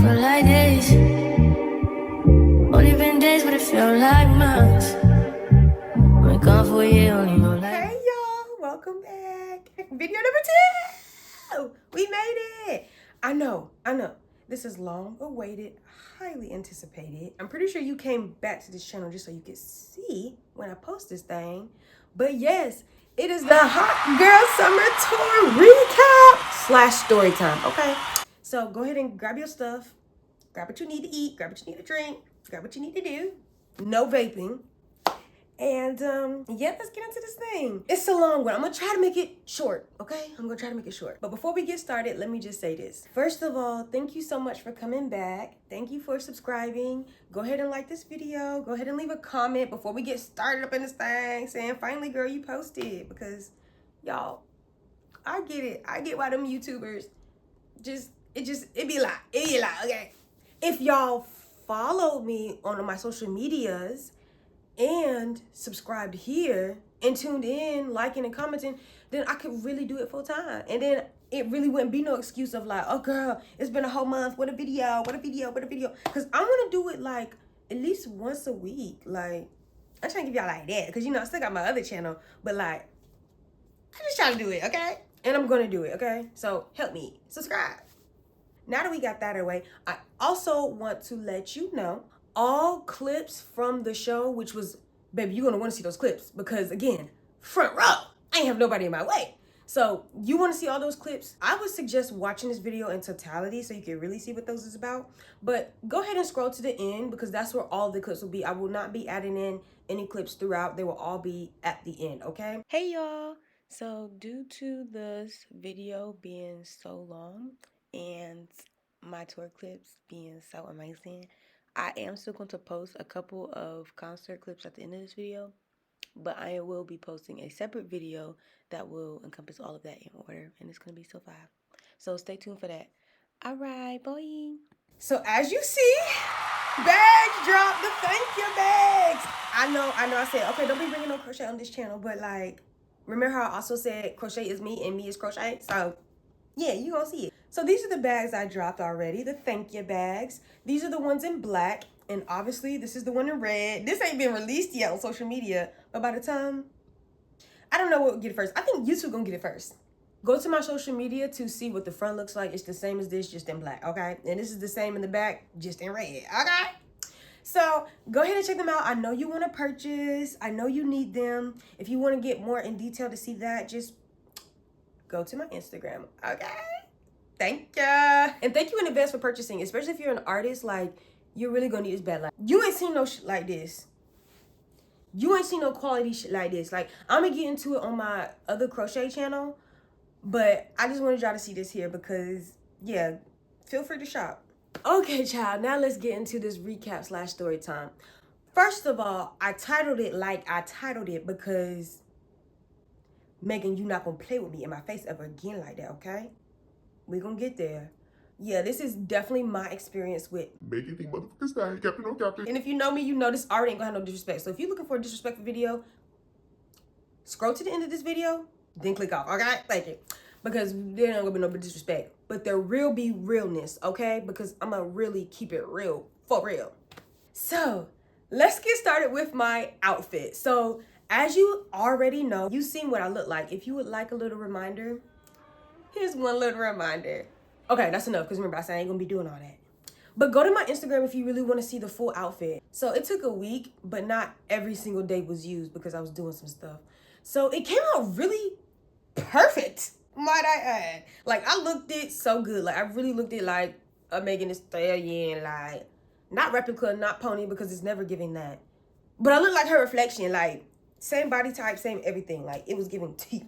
feel like this. Only been days, but it feel like months. Been gone for a year, only know like. Hey y'all, welcome back. Video number 2. We made it. I know. This is long awaited, highly anticipated. I'm pretty sure you came back to this channel just so you could see when I post this thing. But yes, it is the Hot Girl Summer Tour recap / story time. Okay, so go ahead and grab your stuff. Grab what you need to eat. Grab what you need to drink. Grab what you need to do. No vaping. And yeah, let's get into this thing. It's a long one. I'm gonna try to make it short, okay? I'm gonna try to make it short. But before we get started, let me just say this. First of all, thank you so much for coming back. Thank you for subscribing. Go ahead and like this video. Go ahead and leave a comment before we get started up in this thing saying, finally, girl, you posted. Because y'all, I get it. I get why them YouTubers it be a lot. It be a lot, okay? If y'all follow me on my social medias and subscribed here and tuned in, liking and commenting, then I could really do it full time. And then it really wouldn't be no excuse of like, oh girl, it's been a whole month, what a video. Because I want to do it like at least once a week. Like, I'm trying to give y'all like that because, you know, I still got my other channel, but like, I'm just trying to do it, okay? And I'm going to do it, okay? So help me, subscribe. Now that we got that out of the way, I also want to let you know all clips from the show, which was, baby, you're gonna want to see those clips because again, front row, I ain't have nobody in my way. So you want to see all those clips? I would suggest watching this video in totality so you can really see what those is about. But go ahead and scroll to the end because that's where all the clips will be. I will not be adding in any clips throughout. They will all be at the end, okay? Hey y'all. So due to this video being so long and my tour clips being so amazing, I am still going to post a couple of concert clips at the end of this video, but I will be posting a separate video that will encompass all of that in order, and it's going to be so fire. So stay tuned for that. All right, boy. So as you see, bags dropped, the thank you bags. I know I said, okay, don't be bringing no crochet on this channel, but like, remember how I also said crochet is me and me is crochet? So yeah, you gonna see it. So these are the bags I dropped already, the thank you bags. These are the ones in black, and obviously this is the one in red. This ain't been released yet on social media, but by the time, I don't know what will get it first. I think YouTube gonna get it first. Go to my social media to see what the front looks like. It's the same as this, just in black, okay? And this is the same in the back, just in red, okay? So go ahead and check them out. I know you wanna purchase. I know you need them. If you wanna get more in detail to see that, just go to my Instagram, okay? Thank ya. And thank you in advance for purchasing, especially if you're an artist. Like, you're really gonna need this bad. Like, you ain't seen no shit like this. You ain't seen no quality shit like this. Like, I'm gonna get into it on my other crochet channel, but I just wanted y'all to see this here because, yeah, feel free to shop. Okay, child, now let's get into this recap / story time. First of all, I titled it like I titled it because, Megan, you not gonna play with me in my face ever again like that, okay? We gonna get there. Yeah, this is definitely my experience with make anything motherfuckers style, Captain or Captain. And if you know me, you know this already ain't gonna have no disrespect. So if you're looking for a disrespectful video, scroll to the end of this video, then click off, okay? Thank you. Because there ain't gonna be no disrespect. But there will be realness, okay? Because I'm gonna really keep it real, for real. So, let's get started with my outfit. So, as you already know, you've seen what I look like. If you would like a little reminder, here's one little reminder. Okay, that's enough, because remember, I said I ain't gonna be doing all that. But go to my Instagram if you really want to see the full outfit. So it took a week, but not every single day was used because I was doing some stuff. So it came out really perfect, might I add. Like, I looked it so good. Like, I really looked it like a Megan Thee Stallion, like, not replica, not pony, because it's never giving that. But I look like her reflection, like, same body type, same everything. Like, it was giving teeth.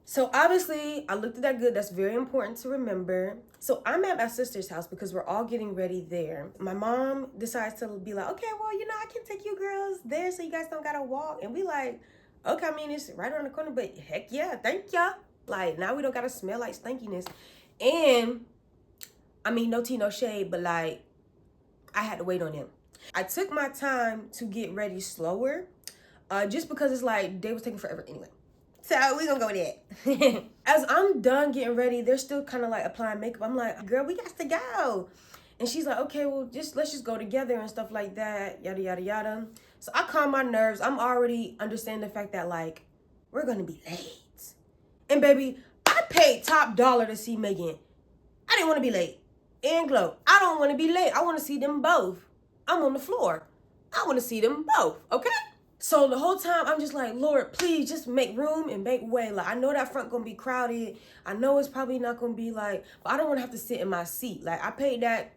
So obviously, I looked at that good. That's very important to remember. So I'm at my sister's house because we're all getting ready there. My mom decides to be like, okay, well, you know, I can take you girls there so you guys don't gotta walk. And we like, okay, I mean, it's right around the corner, but heck yeah, thank ya. Like, now we don't gotta smell like stinkiness. And, I mean, no tea, no shade, but like, I had to wait on him. I took my time to get ready slower, just because it's like, they was taking forever anyway. So we gonna go with that. As I'm done getting ready, they're still kind of like applying makeup. I'm like, girl, we got to go. And she's like, okay, well, let's just go together and stuff like that, yada, yada, yada. So I calm my nerves. I'm already understanding the fact that, like, we're going to be late. And, baby, I paid top dollar to see Megan. I didn't want to be late. And Glow, I don't want to be late. I want to see them both. I'm on the floor. I want to see them both, okay? So the whole time, I'm just like, Lord, please just make room and make way. Like, I know that front going to be crowded. I know it's probably not going to be like, but I don't want to have to sit in my seat. Like, I paid that,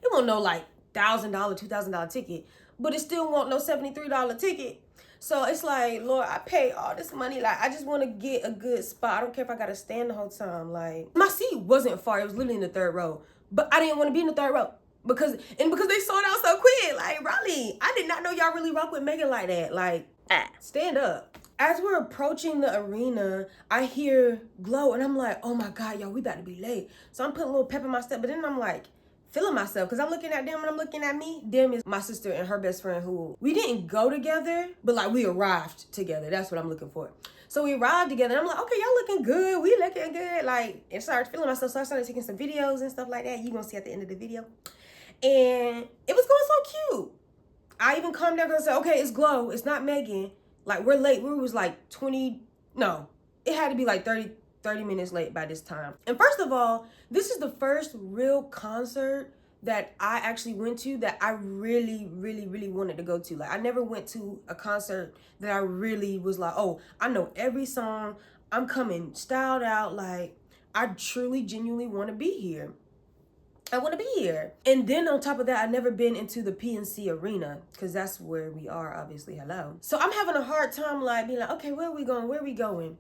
it won't no like $1,000, $2,000 ticket, but it still won't no $73 ticket. So it's like, Lord, I paid all this money. Like, I just want to get a good spot. I don't care if I got to stand the whole time. Like, my seat wasn't far. It was literally in the third row. But I didn't want to be in the third row. Because they sold out so quick. Like, Raleigh, I did not know y'all really rock with Megan like that. Like, stand up. As we're approaching the arena, I hear Glow. And I'm like, oh, my God, y'all, we about to be late. So I'm putting a little pep in my step. But then I'm like, feeling myself, because I'm looking at them and I'm looking at me. Them is my sister and her best friend, who we didn't go together, but like we arrived together. That's what I'm looking for. So we arrived together and I'm like, okay, y'all looking good. We looking good. Like, and started feeling myself. So I started taking some videos and stuff like that. You gonna see at the end of the video. And it was going so cute. I even calmed down because I said, okay, it's Glow. It's not Megan. Like, we're late. We was like it had to be like 30 minutes late by this time. And first of all, this is the first real concert that I actually went to that I really, really, really wanted to go to. Like, I never went to a concert that I really was like, oh, I know every song. I'm coming styled out. Like, I truly, genuinely want to be here. I want to be here. And then on top of that, I've never been into the PNC arena, because that's where we are, obviously. Hello. So I'm having a hard time, like, being like, okay, where are we going? Where are we going?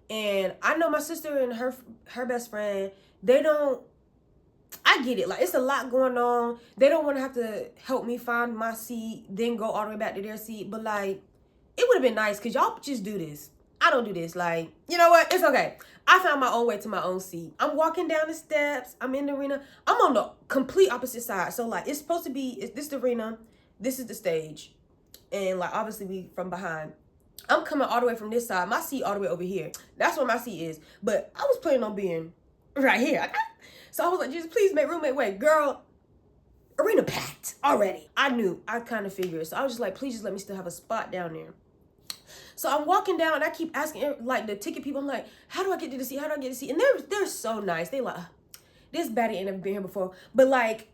And I know my sister and her best friend, they don't, I get it. Like, it's a lot going on. They don't want to have to help me find my seat, then go all the way back to their seat. But, like, it would have been nice, because y'all just do this. I don't do this. Like, you know what? It's okay. I found my own way to my own seat. I'm walking down the steps. I'm in the arena. I'm on the complete opposite side. So, like, it's supposed to be, this the arena. This is the stage. And, like, obviously we from behind. I'm coming all the way from this side. My seat all the way over here. That's where my seat is. But I was planning on being right here. So I was like, Jesus, please make room, make way. Girl, arena packed already. I knew. I kind of figured. So I was just like, please just let me still have a spot down there. So I'm walking down and I keep asking, like, the ticket people, I'm like, how do I get to the seat? How do I get to the seat? And they're so nice. They like, this baddie ain't never been here before. But like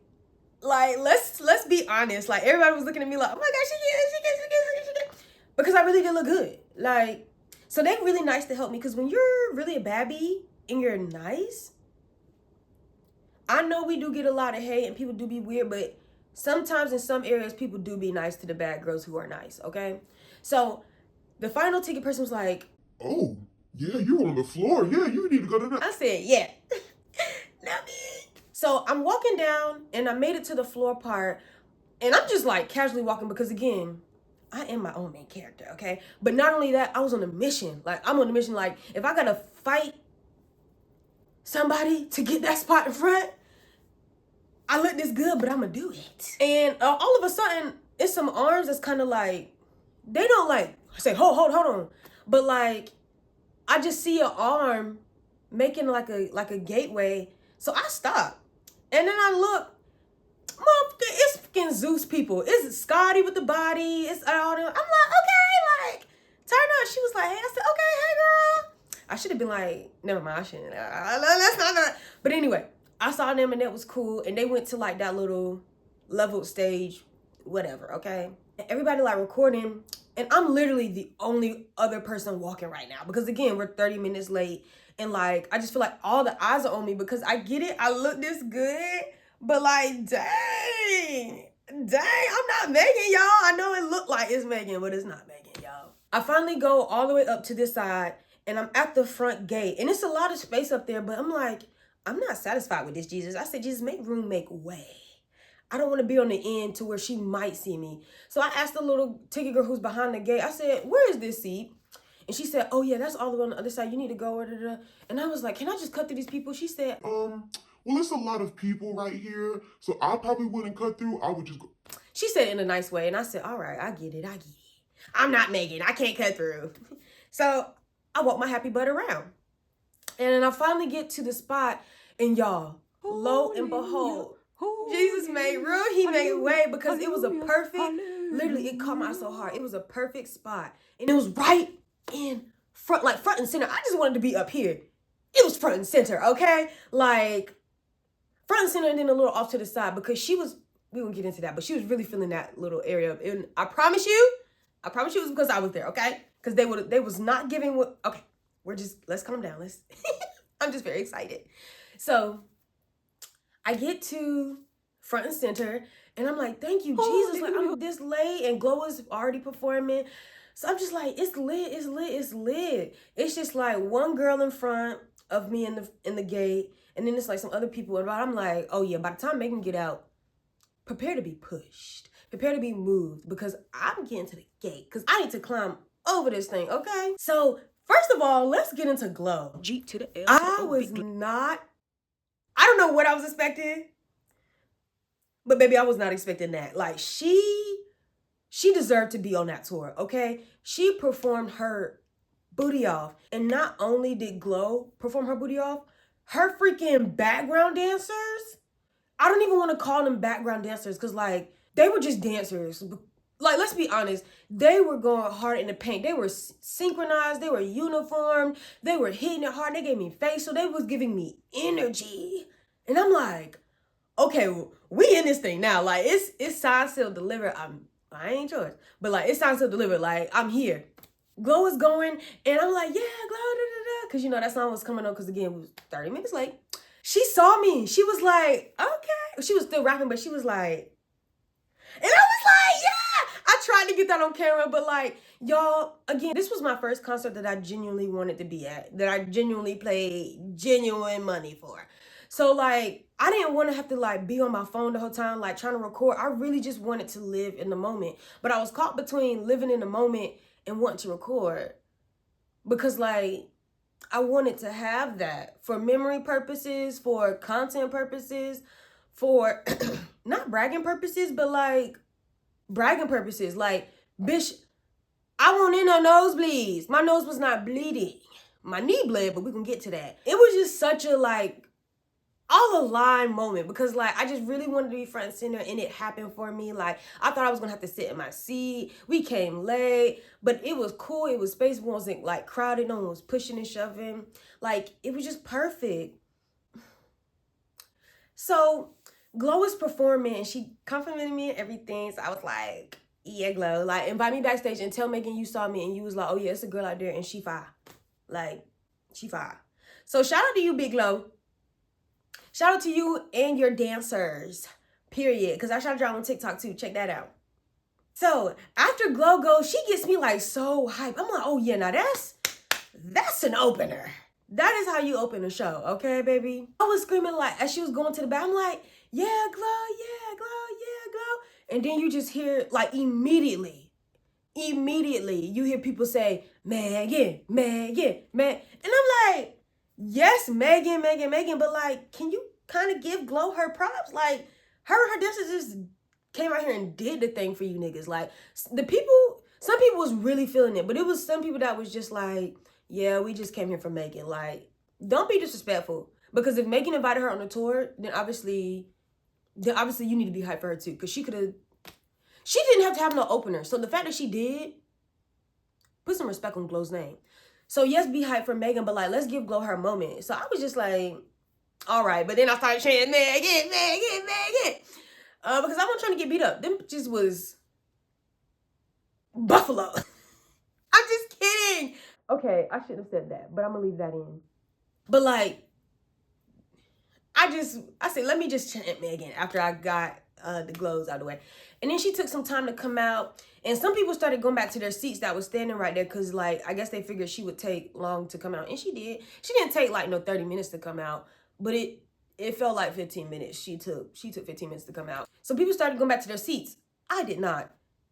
let's be honest. Like, everybody was looking at me like, oh my God, she can. Because I really did look good. Like, so they're really nice to help me. Because when you're really a baddie and you're nice, I know we do get a lot of hate and people do be weird, but sometimes in some areas, people do be nice to the bad girls who are nice, okay? So the final ticket person was like, Oh, yeah, you're on the floor. Yeah, you need to go to that. I said, yeah. Not me. So I'm walking down and I made it to the floor part and I'm just like casually walking because, again, I am my own main character, okay? But not only that, I was on a mission. Like, I'm on a mission. Like, if I gotta fight somebody to get that spot in front, I look this good, but I'm gonna do it. And all of a sudden, it's some arms that's kind of like, they don't like say, hold on. But like, I just see an arm making like a gateway. So I stop. And then I look, motherfucker, it's fucking Zeus people. It's Scotty with the body. It's all them. I'm like, okay, like, turn up. She was like, hey, I said, okay, hey girl. I should have been like, never mind, I shouldn't. That's not. But anyway, I saw them and that was cool. And they went to like that little leveled stage, whatever, okay? And everybody like recording. And I'm literally the only other person walking right now. Because again, we're 30 minutes late. And like, I just feel like all the eyes are on me because I get it. I look this good. But like, dang, I'm not Megan, y'all. I know it looked like it's Megan, but it's not Megan, y'all. I finally go all the way up to this side and I'm at the front gate. And it's a lot of space up there, but I'm like, I'm not satisfied with this, Jesus. I said, Jesus, make room, make way. I don't want to be on the end to where she might see me. So I asked the little ticket girl who's behind the gate, I said, where is this seat? And she said, oh yeah, that's all the way on the other side. You need to go. And I was like, can I just cut through these people? She said, well, it's a lot of people right here, so I probably wouldn't cut through. I would just go. She said it in a nice way. And I said, all right, I get it. I'm not Megan. I can't cut through. So I walk my happy butt around. And then I finally get to the spot. And y'all, lo and behold, Jesus made room. He made way because it was a perfect, literally, it caught my so hard. It was a perfect spot. And it was right in front, like front and center. I just wanted to be up here. It was front and center, okay? Like, front and center and then a little off to the side because she was, we won't get into that, but she was really feeling that little area. And I promise you it was because I was there, okay? Because they was not giving what, okay, let's calm down. I'm just very excited. So I get to front and center and I'm like, thank you, Jesus. Like, I'm this late and Glow is already performing. So I'm just like, it's lit, it's lit, it's lit. It's just like one girl in front of me in the gate. And then it's like some other people around. I'm like, oh yeah, by the time Megan get out, prepare to be pushed. Prepare to be moved because I'm getting to the gate because I need to climb over this thing, okay? So first of all, let's get into Glow. G to the L. I don't know what I was expecting, but baby, I was not expecting that. Like she deserved to be on that tour, okay? She performed her booty off. And not only did Glow perform her booty off, her freaking background dancers, I don't even want to call them background dancers because like, they were just dancers. Like, let's be honest, they were going hard in the paint. They were synchronized, they were uniformed, they were hitting it hard, they gave me facial, they was giving me energy. And I'm like, okay, we in this thing now. Like, it's signed, sealed, delivered. I ain't yours, but like, it's signed, sealed, delivered. Like, I'm here. Glow is going, and I'm like, yeah, Glow, da-da-da. Because, you know, that song was coming on because, again, it was 30 minutes late. She saw me. She was like, okay. She was still rapping, but she was like, and I was like, yeah. I tried to get that on camera, but like, y'all, again, this was my first concert that I genuinely wanted to be at, that I genuinely paid genuine money for. So like, I didn't want to have to like be on my phone the whole time, like trying to record. I really just wanted to live in the moment. But I was caught between living in the moment and wanting to record because like, I wanted to have that for memory purposes, for content purposes, for not bragging purposes, but like bragging purposes. Like, bitch, I went in on nosebleeds. My nose was not bleeding. My knee bled, but we can get to that. It was just such a like all aligned moment because like I just really wanted to be front and center and it happened for me. Like I thought I was gonna have to sit in my seat. We came late, but it was cool. It was space, wasn't like crowded, no one was pushing and shoving. Like it was just perfect. So Glow was performing and she complimented me and everything. So I was like, yeah, Glow, like invite me backstage and tell Megan you saw me and you was like, oh yeah, it's a girl out there and she fire. Like, she fire. So shout out to you, Big Glow. Shout out to you and your dancers, period. Because I shouted y'all on TikTok too. Check that out. So after Glow goes, she gets me like so hyped. I'm like, oh yeah, now that's an opener. That is how you open a show, okay, baby? I was screaming like, as she was going to the back, I'm like, yeah, Glow, yeah, Glow, yeah, Glow. And then you just hear like immediately, you hear people say, Megan, Megan, Megan. And I'm like, yes, Megan, Megan, Megan, but like, can you kind of give Glow her props? Like, her dancers just came out here and did the thing for you niggas. Like, some people was really feeling it, but it was some people that was just like, yeah, we just came here for Megan. Like, don't be disrespectful. Because if Megan invited her on the tour, then obviously you need to be hyped for her too. Because she didn't have to have no opener. So the fact that she did, put some respect on Glow's name. So yes, be hyped for Megan, but like, let's give Glow her moment. So I was just like, all right. But then I started chanting, Megan, Megan, Megan. Because I wasn't trying to get beat up. Them just was Buffalo. I'm just kidding. Okay, I shouldn't have said that, but I'm gonna leave that in. But like, I said, let me just chant Megan after I got the Glows out of the way. And then she took some time to come out. And some people started going back to their seats that was standing right there because, like, I guess they figured she would take long to come out. And she did. She didn't take, like, no 30 minutes to come out. But it felt like 15 minutes. She took 15 minutes to come out. So people started going back to their seats. I did not.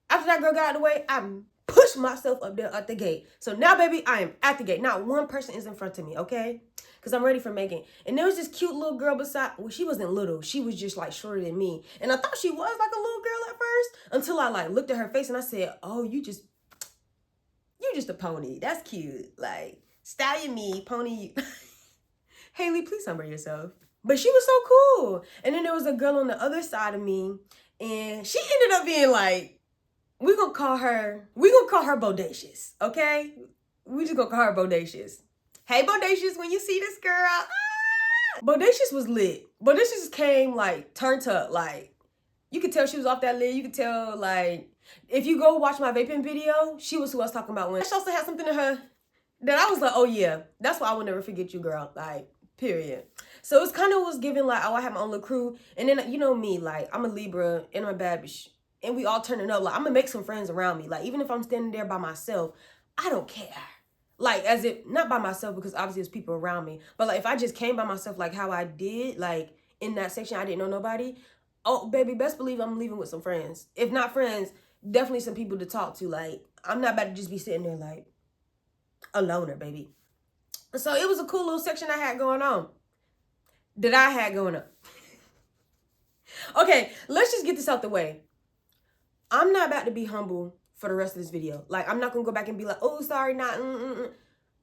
After that girl got out of the way, I pushed myself up there at the gate. So now, baby, I am at the gate. Not one person is in front of me, okay? Because I'm ready for Megan. And there was this cute little girl beside, well, she wasn't little. She was just like shorter than me. And I thought she was like a little girl at first until I like looked at her face and I said, oh, you just a pony. That's cute. Like, stallion me, pony you. Haley, please humble yourself. But she was so cool. And then there was a girl on the other side of me, and she ended up being like, we're gonna call her Bodacious, okay? We just gonna call her Bodacious. Hey Bodacious, when you see this girl, Bodacious was lit. Bodacious came like turned up, like you could tell she was off that lit. You could tell like if you go watch my vaping video, she was who I was talking about when she also had something in her that I was like, oh yeah, that's why I will never forget you, girl. Like, period. So it's kind of was giving like, oh, I have my own little crew. And then, you know me, like, I'm a Libra and I'm a bad bitch. And we all turning up. Like, I'm going to make some friends around me. Like, even if I'm standing there by myself, I don't care. Like, as if, not by myself because obviously there's people around me. But, like, if I just came by myself like how I did, like, in that section, I didn't know nobody. Oh, baby, best believe I'm leaving with some friends. If not friends, definitely some people to talk to. Like, I'm not about to just be sitting there like a loner, baby. So it was a cool little section I had going on. Okay, let's just get this out the way. I'm not about to be humble for the rest of this video. Like, I'm not gonna go back and be like, oh, sorry, not.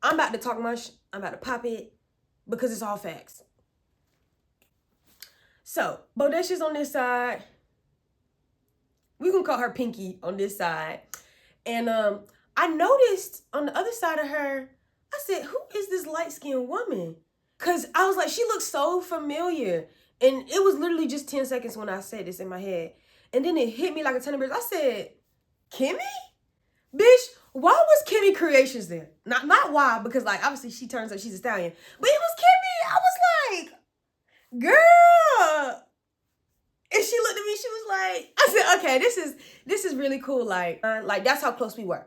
I'm about to talk much. I'm about to pop it because it's all facts. So, Bodacious on this side. We can call her Pinky on this side. And I noticed on the other side of her, I said, who is this light-skinned woman? Because I was like, she looks so familiar. And it was literally just 10 seconds when I said this in my head. And then it hit me like a ton of bricks. I said, Kimmy? Bitch, why was Kimmy Creations there? Not why, because like, obviously she turns out she's a stallion. But it was Kimmy. I was like, girl. And she looked at me, she was like, I said, okay, this is really cool. Like that's how close we were.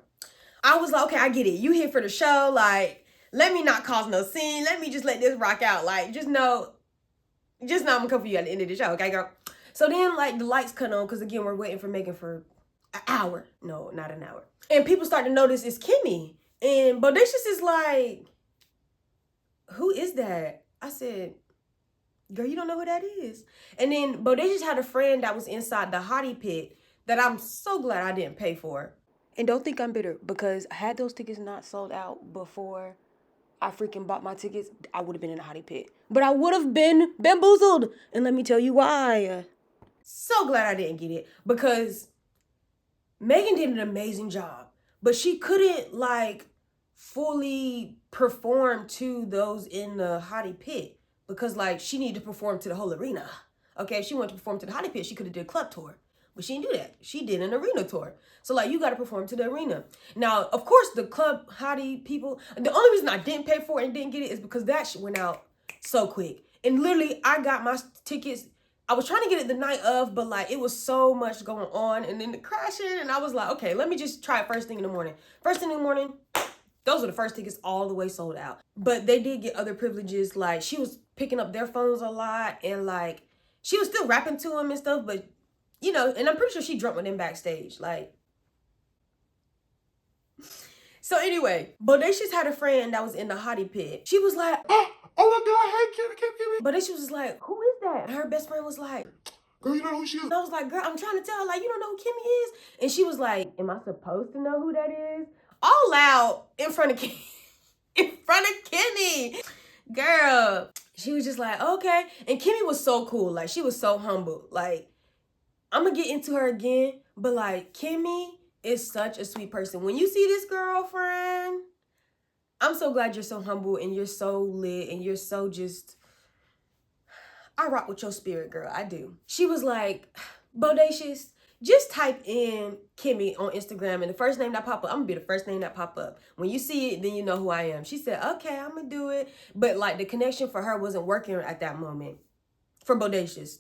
I was like, okay, I get it. You here for the show. Like, let me not cause no scene. Let me just let this rock out. Like, just know I'm gonna come for you at the end of the show, okay, girl? So then, like, the lights cut on, because again, we're waiting for Megan for an hour. No, not an hour. And people start to notice it's Kimmy. And Bodacious is like, who is that? I said, girl, you don't know who that is. And then Bodacious had a friend that was inside the hottie pit that I'm so glad I didn't pay for. And don't think I'm bitter, because had those tickets not sold out before I freaking bought my tickets, I would have been in the hottie pit. But I would have been bamboozled. And let me tell you why. So glad I didn't get it, because Megan did an amazing job, but she couldn't like fully perform to those in the hottie pit because like she needed to perform to the whole arena. Okay, if she wanted to perform to the hottie pit, she could have did a club tour. But she didn't do that. She did an arena tour. So, like, you got to perform to the arena. Now, of course, the club hottie people, the only reason I didn't pay for it and didn't get it is because that shit went out so quick. And literally, I got my tickets. I was trying to get it the night of, but, like, it was so much going on. And then the crashing. And I was like, okay, let me just try it first thing in the morning. First thing in the morning, those were the first tickets all the way sold out. But they did get other privileges. Like, she was picking up their phones a lot. And, like, she was still rapping to them and stuff, but you know, and I'm pretty sure she drunk with them backstage. Like, so anyway, Bodacious had a friend that was in the hottie pit. She was like, oh my God, hey, Kimmy. Bodacious was like, who is that? And her best friend was like, girl, you don't know who she is? And I was like, girl, I'm trying to tell her, like, you don't know who Kimmy is? And she was like, am I supposed to know who that is? All loud in front of Kimmy. In front of Kimmy. Girl. She was just like, okay. And Kimmy was so cool. Like, she was so humble. Like, I'm gonna get into her again, but like Kimmy is such a sweet person. When you see this girlfriend, I'm so glad you're so humble and you're so lit and you're so just, I rock with your spirit, girl. I do. She was like, Bodacious, just type in Kimmy on Instagram and the first name that pop up, I'm gonna be the first name that pop up. When you see it, then you know who I am. She said, okay, I'm gonna do it. But like the connection for her wasn't working at that moment for Bodacious.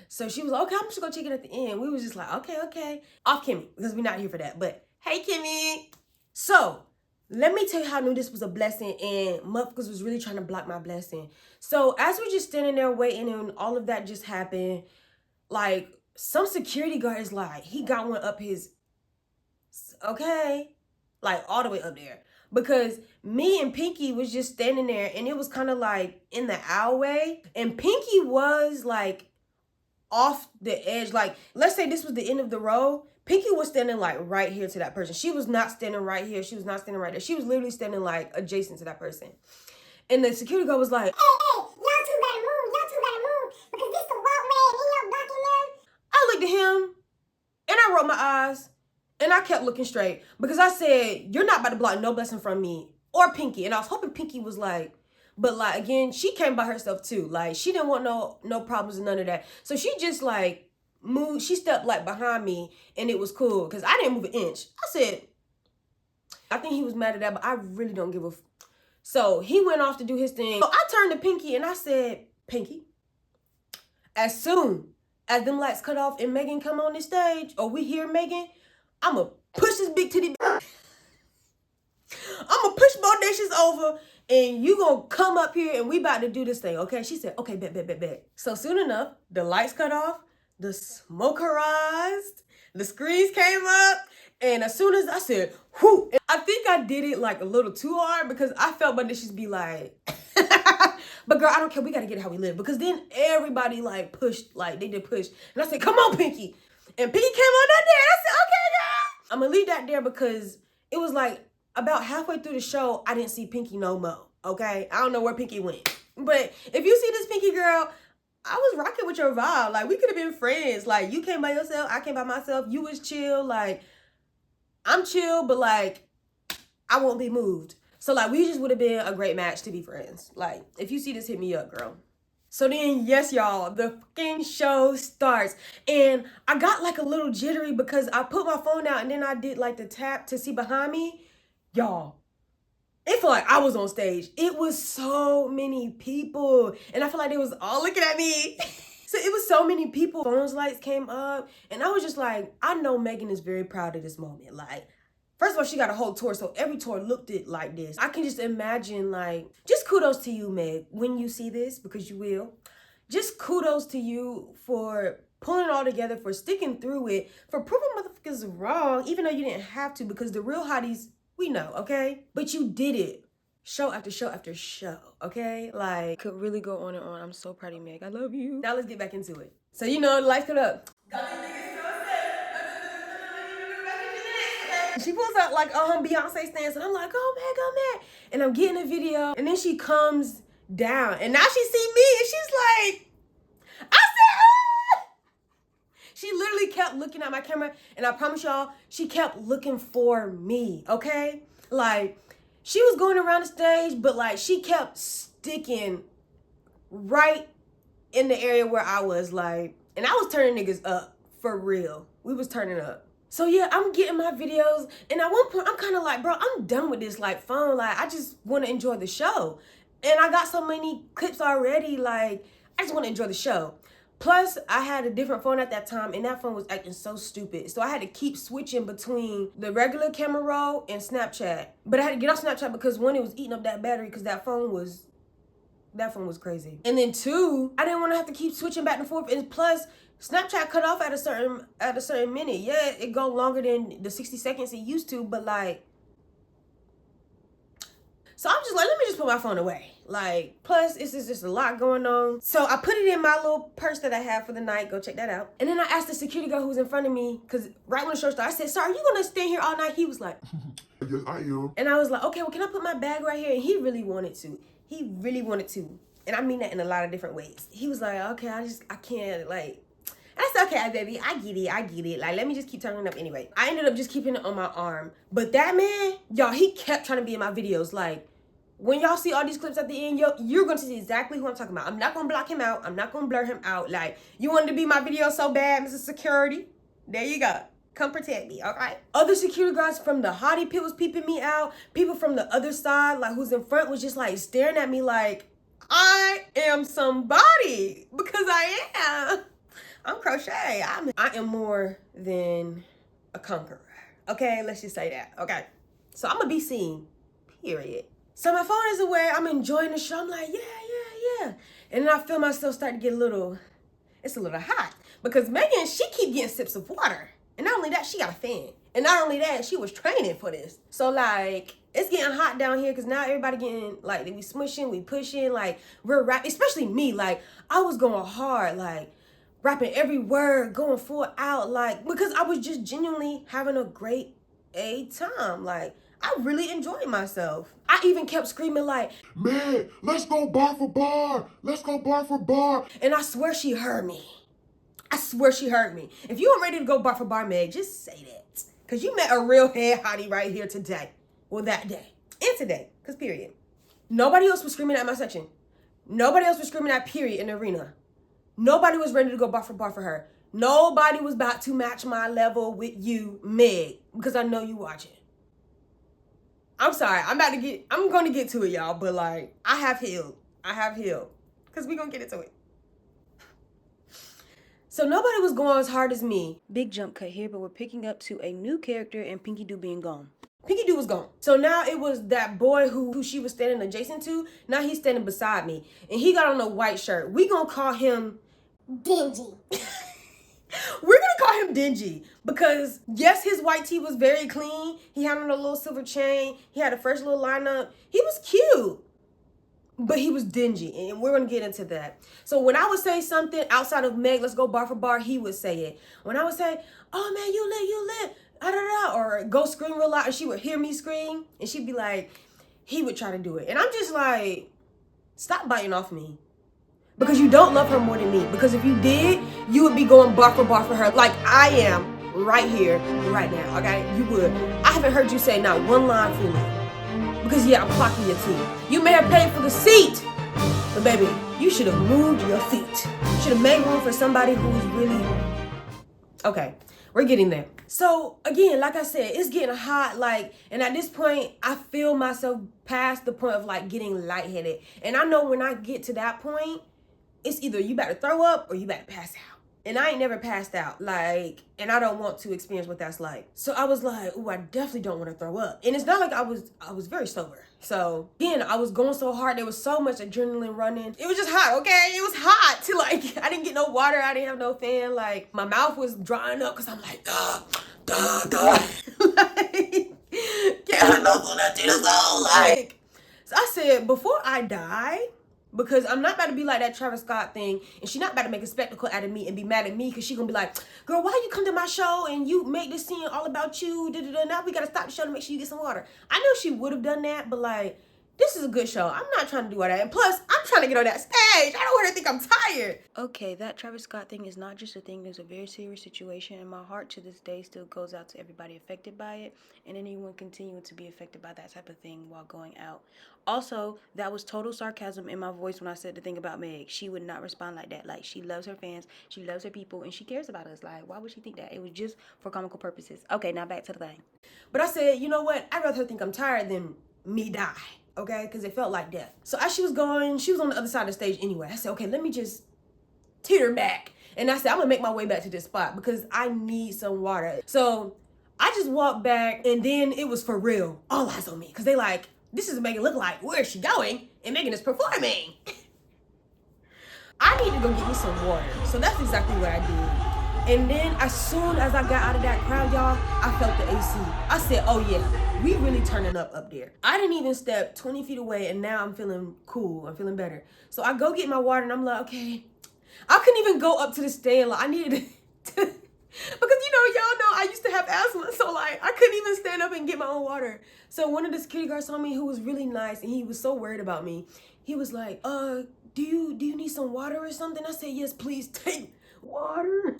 So she was like, okay, I'm just gonna check it at the end. We was just like, okay. Off Kimmy, because we're not here for that. But hey, Kimmy. So let me tell you how I knew this was a blessing and motherfuckers was really trying to block my blessing. So as we're just standing there waiting and all of that just happened, like some security guard is like, he got one up his, okay, like all the way up there. Because me and Pinky was just standing there and it was kind of like in the alleyway. And Pinky was like, off the edge, like let's say this was the end of the road, Pinky was standing like right here to that person. She was not standing right here, she was not standing right there, she was literally standing like adjacent to that person. And the security guard was like, hey, y'all two better my eyes and I kept looking straight because I said, you're not about to block no blessing from me or Pinky. And I was hoping Pinky was like, but like, again, she came by herself too. Like, she didn't want no problems and none of that. So she just like moved, she stepped like behind me and it was cool because I didn't move an inch. I said, I think he was mad at that, but I really don't give a So he went off to do his thing. So I turned to Pinky and I said, Pinky, as soon as them lights cut off and Megan come on this stage, or we hear Megan, I'ma push this big titty. I'ma push Bodacious over and you gonna come up here and we about to do this thing, okay? She said, okay, bet. So soon enough, the lights cut off, the smoke arised, the screens came up, and as soon as I said, whoo, I think I did it like a little too hard because I felt Bodacious be like, but girl, I don't care, we gotta get how we live. Because then everybody like pushed, like they did push. And I said, come on, Pinky. And Pinky came on that there. And I said, okay, girl. I'm gonna leave that there because it was like about halfway through the show, I didn't see Pinky no more, okay? I don't know where Pinky went. But if you see this Pinky girl, I was rocking with your vibe. Like, we could have been friends. Like, you came by yourself, I came by myself. You was chill. Like, I'm chill, but like, I won't be moved. So like, we just would have been a great match to be friends. Like, if you see this, hit me up, girl. So then, yes, y'all, the fucking show starts. And I got like a little jittery because I put my phone out and then I did like the tap to see behind me. Y'all, it felt like I was on stage. It was so many people. And I feel like they was all looking at me. So it was so many people. Phone's lights came up. And I was just like, I know Megan is very proud of this moment. Like, first of all, she got a whole tour, so every tour looked it like this. I can just imagine, like, just kudos to you, Meg, when you see this, because you will. Just kudos to you for pulling it all together, for sticking through it, for proving motherfuckers wrong, even though you didn't have to, because the real hotties, we know, okay? But you did it. Show after show after show, okay? Like, could really go on and on. I'm so proud of you, Meg. I love you. Now let's get back into it. So, you know, the lights cut up. She pulls out like Beyonce stance and I'm like, oh Meg. And I'm getting a video and then she comes down and now she see me and she's like, I said, ah! She literally kept looking at my camera and I promise y'all, she kept looking for me, okay? Like, she was going around the stage, but like she kept sticking right in the area where I was, like, and I was turning niggas up for real. We was turning up. So yeah, I'm getting my videos, and at one point, I'm kind of like, bro, I'm done with this like phone. Like, I just want to enjoy the show. And I got so many clips already, like, I just want to enjoy the show. Plus, I had a different phone at that time, and that phone was acting so stupid. So I had to keep switching between the regular camera roll and Snapchat. But I had to get off Snapchat because one, it was eating up that battery because that phone was crazy. And then two, I didn't want to have to keep switching back and forth. And plus, Snapchat cut off at a certain minute. Yeah, it go longer than the 60 seconds it used to, but like, so I'm just like, let me just put my phone away. Like, plus it's just a lot going on. So I put it in my little purse that I have for the night. Go check that out. And then I asked the security guard who was in front of me, because right when the show started, I said, sir, are you gonna stay here all night? He was like, Yes, I am. and I was like, okay, well, can I put my bag right here? And he really wanted to. He really wanted to. And I mean that in a lot of different ways. He was like, okay, I can't, like, that's okay, baby. I get it. Like, let me just keep turning up anyway. I ended up just keeping it on my arm. But that man, y'all, he kept trying to be in my videos. Like, when y'all see all these clips at the end, you're going to see exactly who I'm talking about. I'm not going to block him out. I'm not going to blur him out. Like, you wanted to be my video so bad, Mr. Security? There you go. Come protect me, okay? Other security guards from the hottie pit was peeping me out. People from the other side, like, who's in front was just, like, staring at me like, I am somebody. Because I am. I'm Crochet. I am more than a conqueror. Okay, let's just say that. Okay, so I'm gonna be seen. Period. So my phone is away. I'm enjoying the show. I'm like, yeah. And then I feel myself start to get a little hot because Megan, she keep getting sips of water. And not only that, she got a fan. And not only that, she was training for this. So like, it's getting hot down here because now everybody getting like, we smushing, we pushing, like we're rapping, especially me. Like I was going hard, like rapping every word, going full out, like, because I was just genuinely having a great time. Like, I really enjoyed myself. I even kept screaming like, man, let's go bar for bar. Let's go bar for bar. And I swear she heard me. I swear she heard me. If you are ready to go bar for bar, Meg, just say that. Because you met a real head hottie right here today. Well, that day. And today. Because period. Nobody else was screaming at my section. Nobody else was screaming at period in the arena. Nobody was ready to go bar for her. Nobody was about to match my level with you, Meg. Because I know you watching. I'm sorry. I'm going to get to it, y'all. But like, I have healed. Because we're going to get into it. So nobody was going as hard as me. Big jump cut here, but we're picking up to a new character and Pinky Doo being gone. Pinky Doo was gone. So now it was that boy who she was standing adjacent to. Now he's standing beside me. And he got on a white shirt. We gonna call him Dingy. We're gonna call him Dingy. Because yes, his white tee was very clean. He had on a little silver chain. He had a fresh little lineup. He was cute. But he was dingy, and we're going to get into that. So when I would say something outside of Meg, let's go bar for bar, he would say it. When I would say, oh man, you lit, da da da, or go scream real loud, and she would hear me scream, and she'd be like, he would try to do it. And I'm just like, stop biting off me. Because you don't love her more than me. Because if you did, you would be going bar for her like I am right here, right now, okay? You would. I haven't heard you say not one line fully. Because yeah, I'm clocking your teeth. You may have paid for the seat, but baby, you should have moved your feet. You should have made room for somebody who's really... Okay, we're getting there. So again, like I said, it's getting hot, like, and at this point, I feel myself past the point of like getting lightheaded. And I know when I get to that point, it's either you better throw up or you better pass out. And I ain't never passed out, like, and I don't want to experience what that's like. So I was like, ooh, I definitely don't want to throw up. And it's not like I was very sober. So again, I was going so hard. There was so much adrenaline running. It was just hot, okay? It was hot to like, I didn't get no water. I didn't have no fan. Like my mouth was drying up because I'm like, like, can't no food that to the soul. Like, so I said, before I die, because I'm not about to be like that Travis Scott thing, and she not about to make a spectacle out of me and be mad at me because she gonna be like, girl, why you come to my show and you make this scene all about you, now we gotta stop the show to make sure you get some water. I know she would have done that, but like, this is a good show. I'm not trying to do all that. And plus, I'm trying to get on that stage. I don't want her to think I'm tired. Okay, that Travis Scott thing is not just a thing. There's a very serious situation, and my heart to this day still goes out to everybody affected by it and anyone continuing to be affected by that type of thing while going out. Also, that was total sarcasm in my voice when I said the thing about Meg. She would not respond like that. Like, she loves her fans, she loves her people, and she cares about us. Like, why would she think that? It was just for comical purposes. Okay, now back to the thing. But I said, you know what? I'd rather her think I'm tired than me die. Okay, because it felt like death. So as she was going, she was on the other side of the stage anyway. I said, okay, let me just teeter back. And I said, I'm gonna make my way back to this spot because I need some water. So I just walked back, and then it was for real. All eyes on me, because they like, this is making it look like, where is she going? And Megan is performing. I need to go get me some water. So that's exactly what I did. And then as soon as I got out of that crowd, y'all, I felt the AC. I said, oh yeah, we really turning up there. I didn't even step 20 feet away, and now I'm feeling cool. I'm feeling better. So I go get my water, and I'm like, okay. I couldn't even go up to the stand. Like, I needed to, because y'all know I used to have asthma. So like, I couldn't even stand up and get my own water. So one of the security guards saw me, who was really nice, and he was so worried about me. He was like, do you need some water or something? I said, yes, please take water.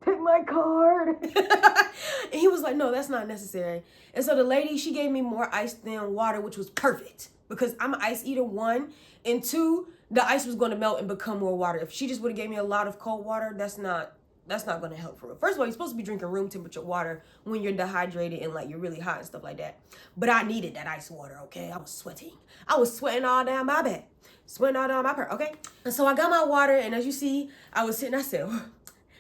Take my card. And he was like, no, that's not necessary. And so the lady, she gave me more ice than water, which was perfect because I'm an ice eater, 1, and 2, the ice was going to melt and become more water. If she just would have gave me a lot of cold water, that's not going to help for real. First of all, you're supposed to be drinking room temperature water when you're dehydrated and like you're really hot and stuff like that. But I needed that ice water, okay? I was sweating. I was sweating all down my back. Sweating all down my purse, okay? And so I got my water, and as you see, I was sitting, I said,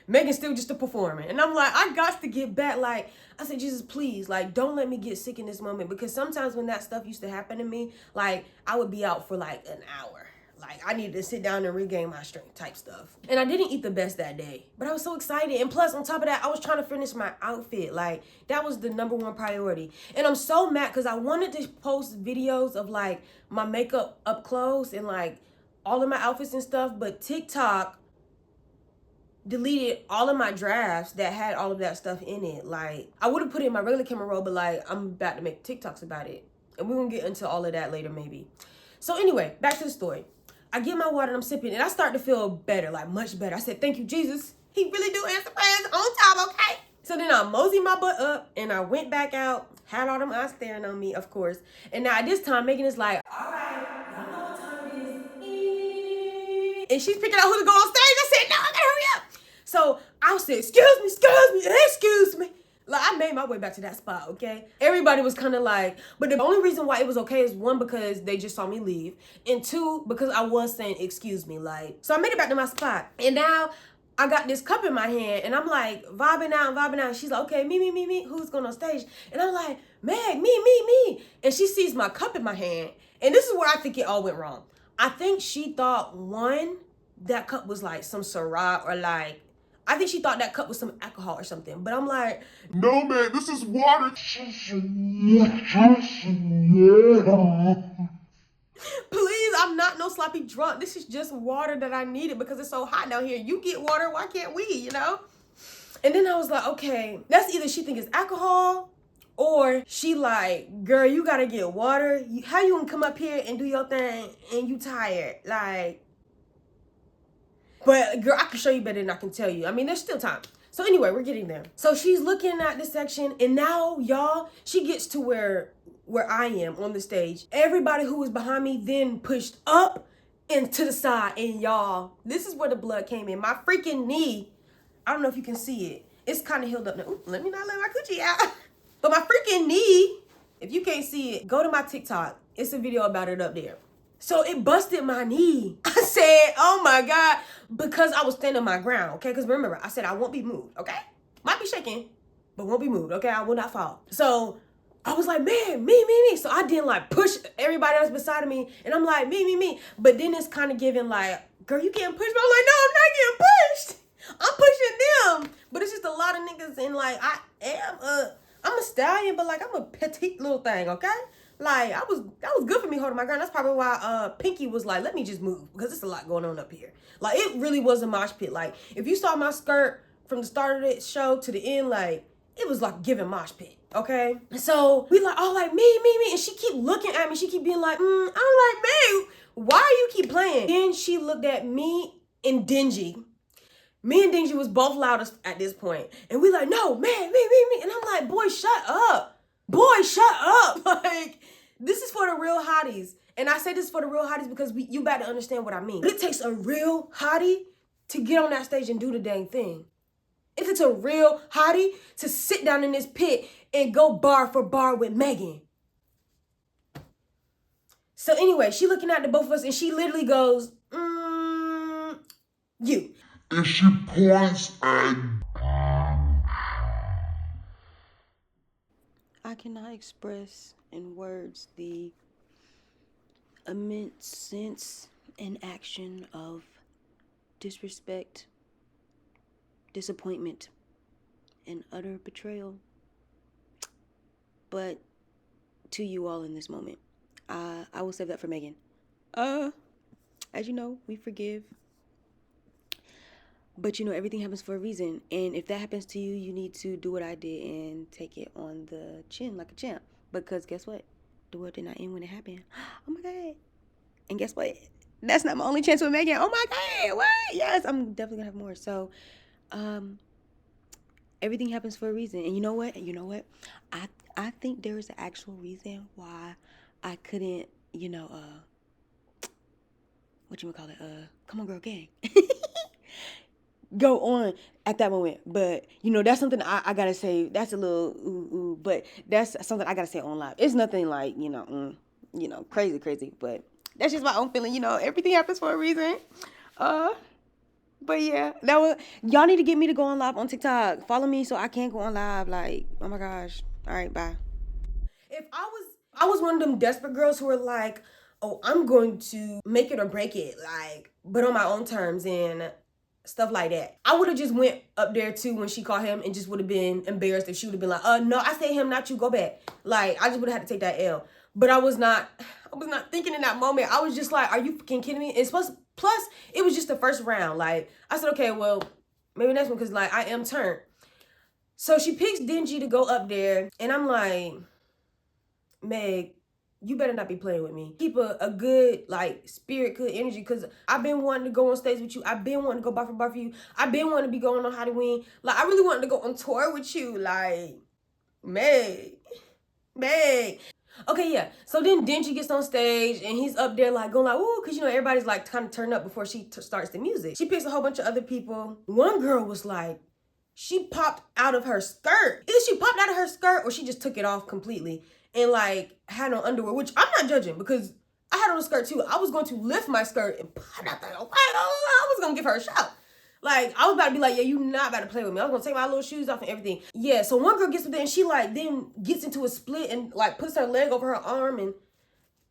Megan's still just a performer. And I'm like, I got to get back. Like, I said, Jesus, please, like, don't let me get sick in this moment. Because sometimes when that stuff used to happen to me, like, I would be out for like an hour. Like, I needed to sit down and regain my strength type stuff. And I didn't eat the best that day. But I was so excited. And plus, on top of that, I was trying to finish my outfit. Like, that was the #1 priority. And I'm so mad because I wanted to post videos of, like, my makeup up close and, like, all of my outfits and stuff. But TikTok deleted all of my drafts that had all of that stuff in it. Like, I would have put it in my regular camera roll, but like, I'm about to make TikToks about it. And we're gonna get into all of that later, maybe. So anyway, back to the story. I get my water and I'm sipping, and I start to feel better, like much better. I said, thank you, Jesus. He really do answer prayers on time, okay? So then I moseyed my butt up and I went back out, had all them eyes staring on me, of course. And now at this time, Megan is like, all right, y'all know what time it is. And she's picking out who to go on stage. I said, no, I gotta hurry up. So I said, excuse me. Like, I made my way back to that spot, okay? Everybody was kind of like, but the only reason why it was okay is one, because they just saw me leave. And two, because I was saying, excuse me, like. So I made it back to my spot. And now I got this cup in my hand and I'm like vibing out. And she's like, okay, me, who's going on stage? And I'm like, Meg, me. And she sees my cup in my hand. And this is where I think it all went wrong. I think she thought, one, that cup was like some Syrah, or like, I think she thought that cup was some alcohol or something. But I'm like, No, man, this is water. please, I'm not no sloppy drunk. This is just water that I needed because it's so hot down here. You get water, why can't we, you know? And then I was like, okay, that's either she think it's alcohol or she like, girl, you gotta get water. How you gonna come up here and do your thing and you tired? Like, but girl, I can show you better than I can tell you. I mean, there's still time. So anyway, we're getting there. So she's looking at this section and now, y'all, she gets to where I am on the stage. Everybody who was behind me then pushed up and to the side. And y'all, this is where the blood came in. My freaking knee, I don't know if you can see it. It's kind of healed up now. Ooh, let me not let my coochie out. But my freaking knee, if you can't see it, go to my TikTok. It's a video about it up there. So it busted my knee. I said, oh my God, because I was standing my ground, okay? Because remember, I said I won't be moved, okay? Might be shaking, but won't be moved, okay? I will not fall. So I was like, man, me. So I didn't like push everybody else beside of me. And I'm like, me. But then it's kind of giving like, girl, you getting pushed? But I'm like, no, I'm not getting pushed. I'm pushing them. But it's just a lot of niggas and like, I'm a stallion, but like I'm a petite little thing, okay? Like, that was good for me holding my ground. That's probably why Pinky was like, let me just move, because there's a lot going on up here. Like, it really was a mosh pit. Like, if you saw my skirt from the start of the show to the end, like, it was like giving mosh pit, okay? So we like, oh, like, me. And she keep looking at me. She keep being like, I'm like, Meg, why you keep playing? Then she looked at me and Dingy. Me and Dingy was both loudest at this point. And we like, no, man, me. And I'm like, boy, shut up. Boy, shut up. Like, this is for the real hotties. And I say this for the real hotties because you better understand what I mean. But it takes a real hottie to get on that stage and do the dang thing. If it's a real hottie to sit down in this pit and go bar for bar with Megan. So anyway, she looking at the both of us and she literally goes, you. And she points at... I cannot express in words the immense sense and action of disrespect, disappointment, and utter betrayal. But to you all in this moment, I will save that for Megan. As you know, we forgive. But you know, everything happens for a reason. And if that happens to you, you need to do what I did and take it on the chin like a champ. Because guess what? The world did not end when it happened. Oh my God. And guess what? That's not my only chance with Megan. Oh my God. What? Yes, I'm definitely gonna have more. So, everything happens for a reason. And you know what? I think there is an actual reason why I couldn't, come on girl gang. Go on at that moment. But that's something I gotta say. That's a little but that's something I gotta say on live. It's nothing like crazy, but that's just my own feeling. Everything happens for a reason. But yeah, y'all need to get me to go on live on TikTok. Follow me so I can go on live. Like, oh my gosh. All right, bye. If I was one of them desperate girls who were like, oh, I'm going to make it or break it, like, but on my own terms and stuff like that. I would have just went up there too when she called him and just would have been embarrassed if she would have been like, no, I say him, not you, go back. Like, I just would have had to take that L. But I was not thinking in that moment. I was just like, are you fucking kidding me? And plus, it was just the first round. Like, I said, okay, well, maybe next one, because like I am turned. So she picks Dingy to go up there, and I'm like, Meg, you better not be playing with me. Keep a good, like, spirit, good energy, because I've been wanting to go on stage with you. I've been wanting to go bar for you. I've been wanting to be going on Halloween. Like, I really wanted to go on tour with you. Like, Meg. Okay, yeah. So then Denji gets on stage and he's up there like going like, ooh, because, you know, everybody's like kind of turned up before she starts the music. She picks a whole bunch of other people. One girl was like, she popped out of her skirt. Either she popped out of her skirt or she just took it off completely and like had on underwear, which I'm not judging because I had on a skirt too. I was going to lift my skirt and pop out there. I was going to give her a shout. Like, I was about to be like, yeah, you not about to play with me. I was gonna take my little shoes off and everything. Yeah, so one girl gets up there and she like then gets into a split and like puts her leg over her arm and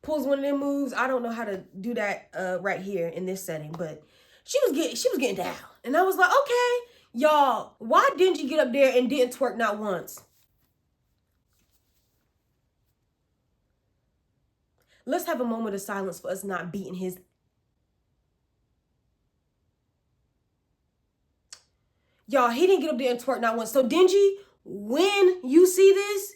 pulls one of them moves. I don't know how to do that right here in this setting, but she was getting down. And I was like, okay, y'all, why didn't you get up there and didn't twerk not once? Let's have a moment of silence for us not beating his. Y'all, he didn't get up there and twerk not once. So Denji, when you see this,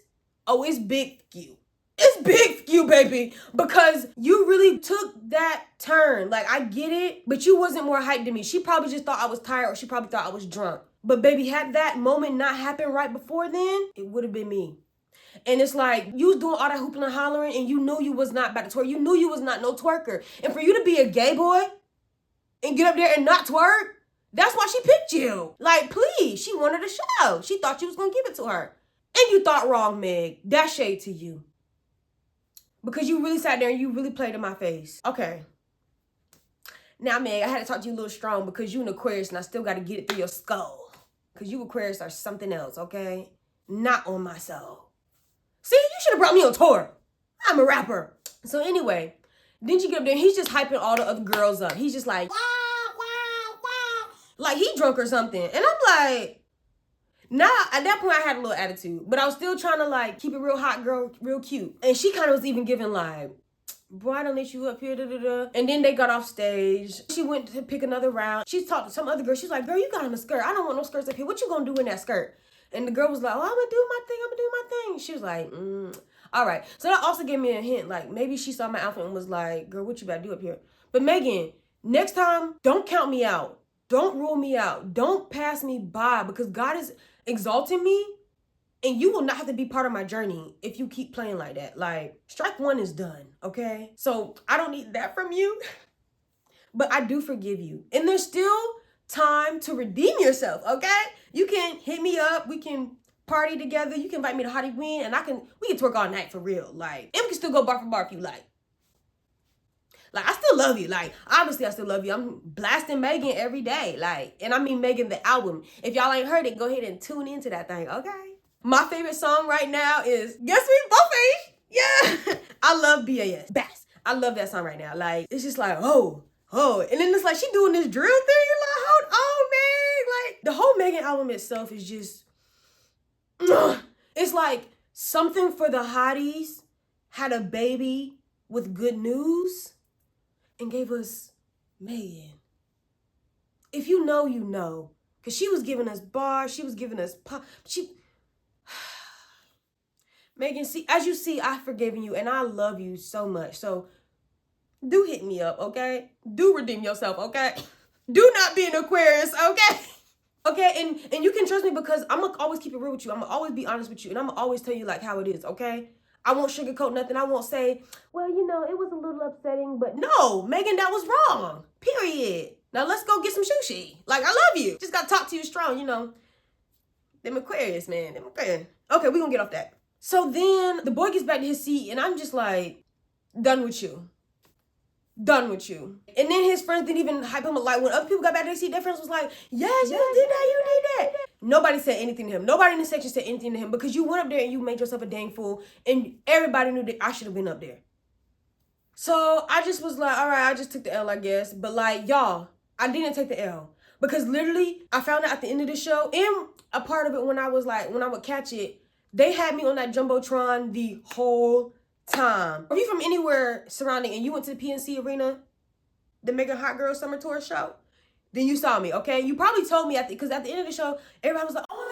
oh, it's big for you. It's big for you, baby. Because you really took that turn. Like, I get it, but you wasn't more hyped than me. She probably just thought I was tired or she probably thought I was drunk. But baby, had that moment not happened right before then, it would have been me. And it's like, you was doing all that hooping and hollering and you knew you was not about to twerk. You knew you was not no twerker. And for you to be a gay boy and get up there and not twerk, that's why she picked you. Like, please, she wanted a show. She thought you was gonna give it to her. And you thought wrong, Meg. That's shade to you. Because you really sat there and you really played in my face. Okay. Now, Meg, I had to talk to you a little strong because you an Aquarius and I still gotta get it through your skull. Because you Aquarius are something else, okay? Not on my soul. See, you should have brought me on tour. I'm a rapper. So anyway, then you get up there and he's just hyping all the other girls up. He's just like, like he drunk or something. And I'm like, nah, at that point I had a little attitude, but I was still trying to like keep it real hot girl, real cute. And she kind of was even giving like, boy, I don't let you up here, da da da. And then they got off stage. She went to pick another round. She talked to some other girl. She's like, girl, you got on a skirt. I don't want no skirts up here. What you gonna do in that skirt? And the girl was like, oh, I'm gonna do my thing. She was like, all right. So that also gave me a hint. Like maybe she saw my outfit and was like, girl, what you about to do up here? But Megan, next time, don't count me out. Don't rule me out. Don't pass me by because God is exalting me and you will not have to be part of my journey if you keep playing like that. Like, strike one is done, okay? So I don't need that from you, but I do forgive you. And there's still time to redeem yourself, okay? You can hit me up. We can party together. You can invite me to Halloween and we can twerk all night for real. Like, and we can still go bar for bar if you like. Like, I still love you. Like, obviously, I still love you. I'm blasting Megan every day. Like, and I mean Megan the album. If y'all ain't heard it, go ahead and tune into that thing, okay? My favorite song right now is Guess We Both Age. Yeah. I love BAYYYY. Bass. I love that song right now. Like, it's just like, oh. And then it's like, she doing this drill thing. You're like, hold on, man. Like, the whole Megan album itself is just, it's like something for the hotties had a baby with good news and gave us Megan. If you know, you know. Because she was giving us bars. She was giving us pop. Megan, see, as you see, I've forgiven you and I love you so much. So do hit me up, okay? Do redeem yourself, okay? Do not be an Aquarius, okay? Okay, and you can trust me because I'm going to always keep it real with you. I'm going to always be honest with you. And I'm going to always tell you like how it is, okay? I won't sugarcoat nothing. I won't say, well, you know, it was a little upsetting, but no, Megan, that was wrong. Period. Now let's go get some sushi. Like, I love you. Just got to talk to you strong, you know. Them Aquarius, man. Them Aquarius. Okay, we're going to get off that. So then the boy gets back to his seat and I'm just like, done with you. Done with you. And then his friends didn't even hype him up. Like, when other people got back to their seat, their friends was like, yes, you did that, you did that. Nobody said anything to him. Nobody in the section said anything to him because you went up there and you made yourself a dang fool and everybody knew that I should have been up there. So I just was like, all right, I just took the L, I guess. But like, y'all, I didn't take the L because literally I found out at the end of the show and a part of it when I would catch it, they had me on that Jumbotron the whole time. If you from anywhere surrounding and you went to the PNC Arena, the Mega HotGirlll Summer Tour show, then you saw me, okay? You probably told me because at the end of the show, everybody was like, oh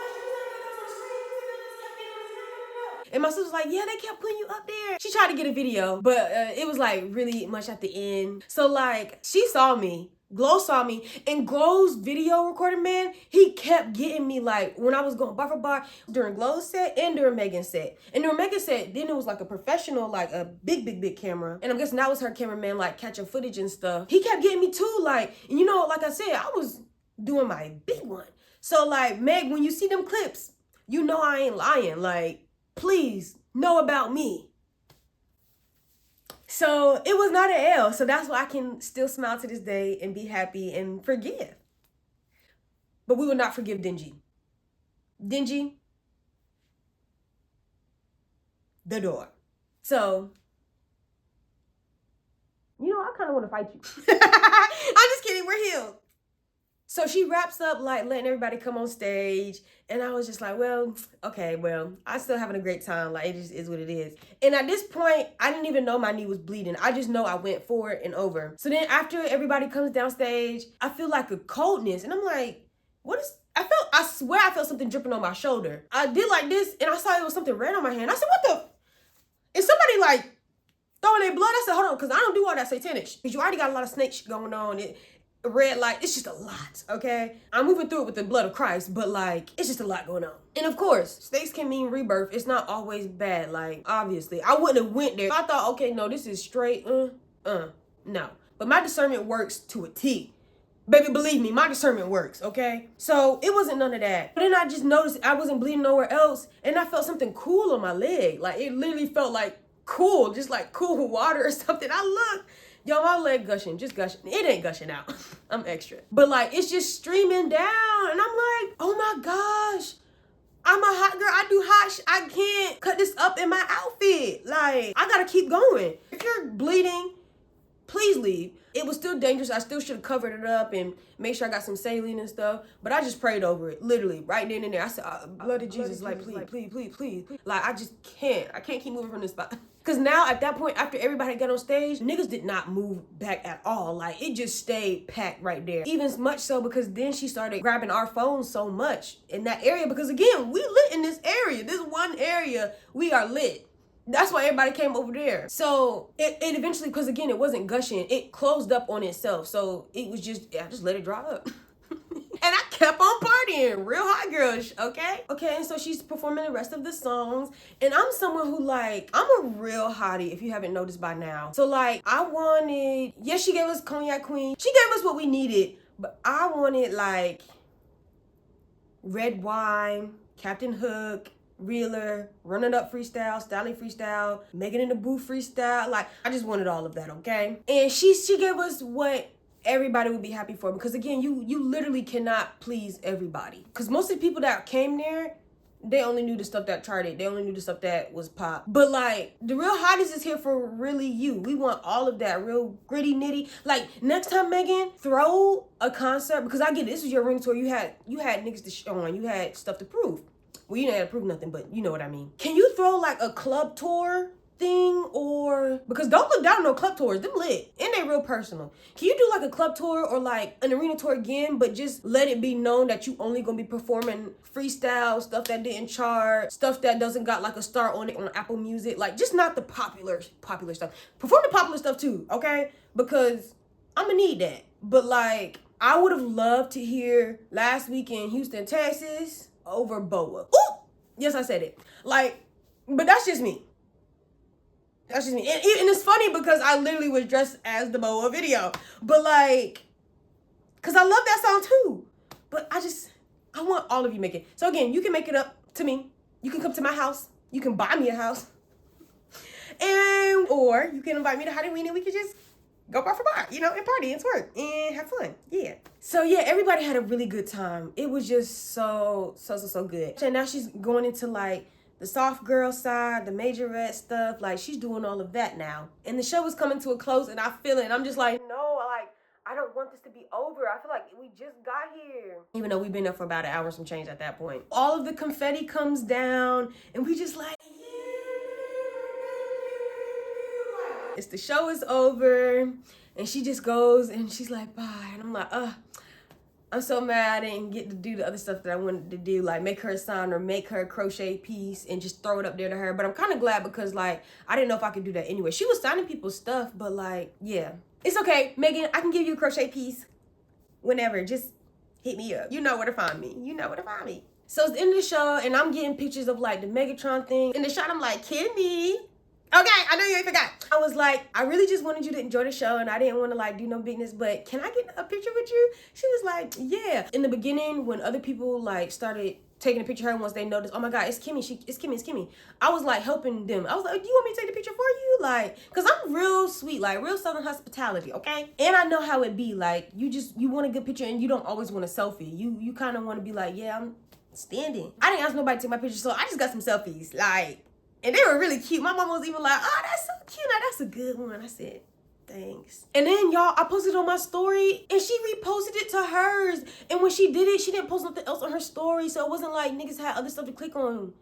my And my sister was like, yeah, they kept putting you up there. She tried to get a video, but it was like really much at the end. So like, she saw me. Glow saw me, and Glow's video recording man, he kept getting me like when I was going bar for bar during Glow's set and during Megan's set. And during Megan's set, then it was like a professional, like a big camera. And I'm guessing that was her cameraman like catching footage and stuff. He kept getting me too, like, and you know, like I said, I was doing my big one. So like, Meg, when you see them clips, you know I ain't lying. Like, please know about me. So it was not an L. So that's why I can still smile to this day and be happy and forgive. But we will not forgive Dingy. Dingy, the door. So, you know, I kind of want to fight you. I'm just kidding. We're healed. So she wraps up like letting everybody come on stage. And I was just like, well, okay, well, I'm still having a great time. Like, it just is what it is. And at this point, I didn't even know my knee was bleeding. I just know I went forward and over. So then after everybody comes down stage, I feel like a coldness. And I'm like, what is, I swear I felt something dripping on my shoulder. I did like this and I saw it was something red on my hand. I said, what the, is somebody like throwing their blood? I said, hold on, because I don't do all that satanic. Because you already got a lot of snake shit going on. Red light, it's just a lot, okay? I'm moving through it with the blood of Christ, but like, it's just a lot going on. And of course, snakes can mean rebirth. It's not always bad, like, obviously. I wouldn't have went there. I thought, okay, no, this is straight, no. But my discernment works to a T. Baby, believe me, my discernment works, okay? So it wasn't none of that. But then I just noticed I wasn't bleeding nowhere else, and I felt something cool on my leg. Like, it literally felt like cool, just like cool water or something. I looked. Yo, my leg gushing, just gushing. It ain't gushing out. I'm extra. But like, it's just streaming down. And I'm like, oh my gosh. I'm a hot girl. I do HotSh. I can't cut this up in my outfit. Like, I gotta keep going. If you're bleeding, please leave. It was still dangerous. I still should have covered it up and made sure I got some saline and stuff. But I just prayed over it, literally, right then and there. I said, blood of Jesus, like, please. Like, I just can't. I can't keep moving from this spot. Because now, at that point, after everybody got on stage, niggas did not move back at all. Like, it just stayed packed right there. Even much so because then she started grabbing our phones so much in that area. Because, again, we lit in this area. This one area, we are lit. That's why everybody came over there. So it eventually, because again, it wasn't gushing. It closed up on itself. So it was just, I just let it dry up. And I kept on partying, real hot girlish, okay? Okay, and so she's performing the rest of the songs. And I'm someone who like, I'm a real hottie if you haven't noticed by now. So like, I wanted, yes, she gave us Cognac Queen. She gave us what we needed, but I wanted like red wine, Captain Hook, Reeler, Run It Up freestyle, Stallion freestyle, Megan in the Booth freestyle. Like, I just wanted all of that, okay? And she gave us what everybody would be happy for, because again, you literally cannot please everybody. Because most of the people that came there, they only knew the stuff that charted. They only knew the stuff that was pop. But like, the real hotties is here for really you. We want all of that real gritty nitty. Like, next time, Megan, throw a concert, because I get it, this is your ring tour. You had niggas to show on. You had stuff to prove. Well, you didn't have to prove nothing, but you know what I mean. Can you throw like a club tour thing, or, because don't look down on no club tours, them lit and they real personal. Can you do like a club tour or like an arena tour again, but just let it be known that you only gonna be performing freestyle stuff that didn't chart, stuff that doesn't got like a star on it on Apple Music, like just not the popular stuff. Perform the popular stuff too, okay? Because I'm gonna need that. But like, I would have loved to hear Last Week in Houston, Texas over Boa. Ooh, yes, I said it. Like, but that's just me. That's just me. And it's funny because I literally was dressed as the Boa video. But like, because I love that song too. But I want all of you make it. So again, you can make it up to me. You can come to my house. You can buy me a house. Or you can invite me to Halloween and we can just go bar for bar, you know, and party and twerk and have fun. Yeah. So yeah, everybody had a really good time. It was just so good. And now she's going into like the soft girl side, the majorette stuff, like she's doing all of that now. And the show is coming to a close and I feel it. And I'm just like, no, like, I don't want this to be over. I feel like we just got here. Even though we've been there for about an hour, some change at that point. All of the confetti comes down and we just like, it's the show is over. And she just goes and she's like, bye. And I'm like, I'm so mad I didn't get to do the other stuff that I wanted to do, like make her a sign or make her a crochet piece and just throw it up there to her. But I'm kind of glad because, like, I didn't know if I could do that anyway. She was signing people's stuff, but, like, yeah. It's okay, Megan, I can give you a crochet piece whenever. Just hit me up. You know where to find me. You know where to find me. So it's the end of the show, and I'm getting pictures of, like, the Megatron thing. In the shot, I'm like, Kimmy. Okay, I know you ain't forgot. I was like, I really just wanted you to enjoy the show and I didn't want to like do no bigness, but can I get a picture with you? She was like, yeah. In the beginning, when other people like started taking a picture of her once they noticed, oh my God, it's Kimmy, it's Kimmy. I was like helping them. I was like, do you want me to take the picture for you? Like, cause I'm real sweet, like real Southern hospitality, okay? And I know how it be, like you want a good picture and you don't always want a selfie. You kind of want to be like, yeah, I'm standing. I didn't ask nobody to take my picture, so I just got some selfies, like. And they were really cute. My mom was even like, oh, that's so cute. Now, that's a good one. I said, thanks. And then, y'all, I posted it on my story, and she reposted it to hers. And when she did it, she didn't post nothing else on her story, so it wasn't like niggas had other stuff to click on.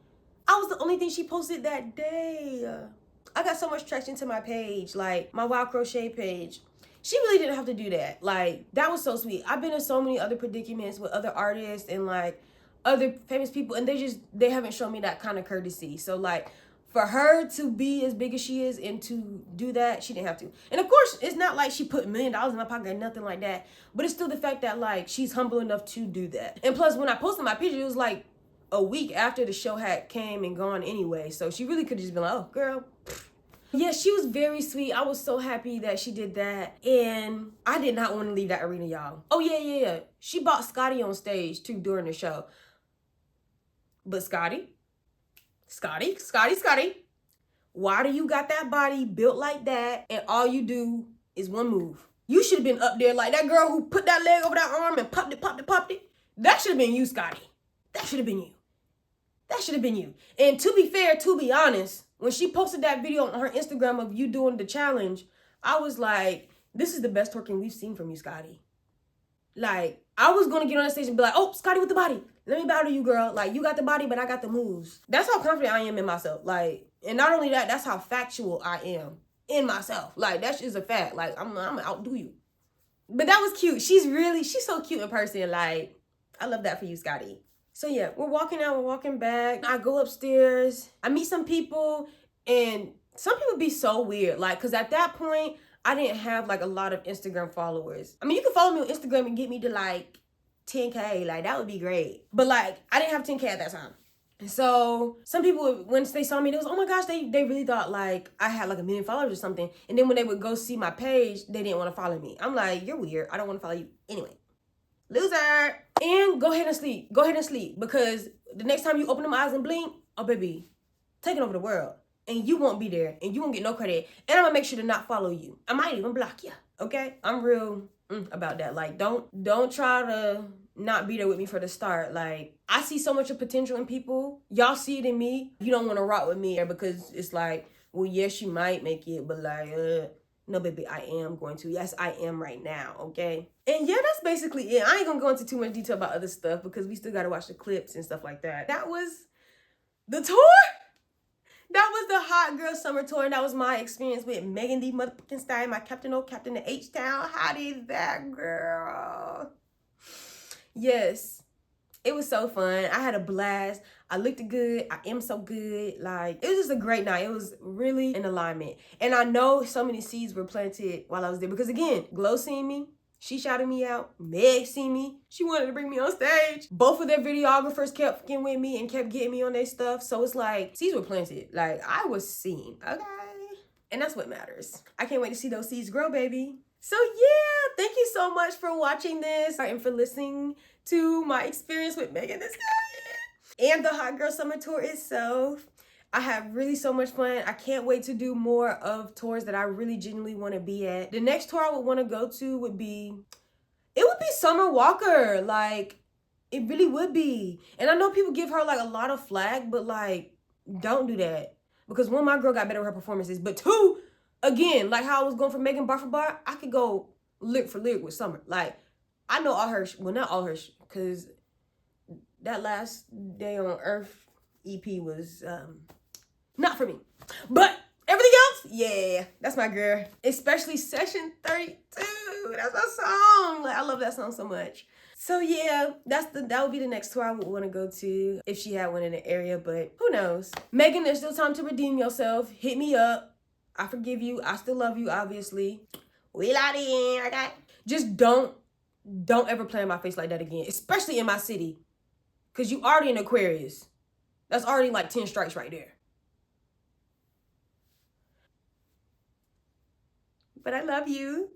I was the only thing she posted that day. I got so much traction to my page, like my Wild Crochet page. She really didn't have to do that. Like, that was so sweet. I've been in so many other predicaments with other artists and, like, other famous people, and they haven't shown me that kind of courtesy. So, like, for her to be as big as she is and to do that, she didn't have to. And of course, it's not like she put $1 million in my pocket or nothing like that. But it's still the fact that like she's humble enough to do that. And plus, when I posted my picture, it was like a week after the show had came and gone anyway. So she really could have just been like, oh, girl. Yeah, she was very sweet. I was so happy that she did that. And I did not want to leave that arena, y'all. Oh, yeah. She bought Scotty on stage too during the show. But Scotty, why do you got that body built like that and all you do is one move? You should have been up there like that girl who put that leg over that arm and popped it. That should have been you, Scotty. That should have been you. And to be fair, to be honest, when she posted that video on her Instagram of you doing the challenge, I was like, this is the best twerking we've seen from you, Scotty. Like, I was going to get on that stage and be like, oh, Scotty with the body. Let me battle you, girl. Like, you got the body, but I got the moves. That's how confident I am in myself. Like, and not only that, that's how factual I am in myself. Like, that's just a fact. Like, I'm going to outdo you. But that was cute. She's so cute in person. Like, I love that for you, Scotty. So, yeah, we're walking out. We're walking back. I go upstairs. I meet some people. And some people be so weird. Like, because at that point, I didn't have, like, a lot of Instagram followers. I mean, you can follow me on Instagram and get me to, like, 10K. Like, that would be great. But, like, I didn't have 10K at that time. And so, some people, once they saw me, they was, oh my gosh, they really thought, like, I had, like, 1 million followers or something. And then when they would go see my page, they didn't want to follow me. I'm like, you're weird. I don't want to follow you anyway. Loser. And go ahead and sleep. Go ahead and sleep. Because the next time you open them eyes and blink, oh, baby, taking over the world. And you won't be there. And you won't get no credit. And I'm going to make sure to not follow you. I might even block you. Okay? I'm real about that. Like, don't try to not be there with me for the start. Like, I see so much of potential in people. Y'all see it in me. You don't want to rock with me because it's like, well, yes, you might make it. But like, no, baby, I am going to. Yes, I am right now. Okay? And yeah, that's basically it. I ain't going to go into too much detail about other stuff because we still got to watch the clips and stuff like that. That was the tour. That was the Hot Girl Summer Tour, and that was my experience with Megan Thee motherfucking Stein, my Captain of H-Town. How did that, girl? Yes, it was so fun. I had a blast. I looked good. I am so good. Like, it was just a great night. It was really in alignment. And I know so many seeds were planted while I was there because, again, Glow seen me. She shouted me out. Meg seen me. She wanted to bring me on stage. Both of their videographers kept fucking with me and kept getting me on their stuff. So it's like, seeds were planted. Like, I was seen, okay? And that's what matters. I can't wait to see those seeds grow, baby. So yeah, thank you so much for watching this and for listening to my experience with Megan Thee Stallion and the Hot Girl Summer Tour itself. I have really so much fun. I can't wait to do more of tours that I really genuinely want to be at. The next tour I would want to go to would be Summer Walker. Like, it really would be. And I know people give her like a lot of flack, but like, don't do that. Because one, my girl got better with her performances. But two, again, like how I was going for Megan bar for bar, I could go lyric for lyric with Summer. Like, I know all her, well, not all her, because that Last Day on Earth EP was not for me. But everything else, yeah, that's my girl. Especially Session 32. That's my song. Like, I love that song so much. So yeah, that would be the next tour I would want to go to if she had one in the area, but who knows? Megan, there's still time to redeem yourself. Hit me up. I forgive you. I still love you, obviously. We love you, okay? Just don't ever play in my face like that again, especially in my city. Cause you already in Aquarius. That's already like 10 strikes right there. But I love you.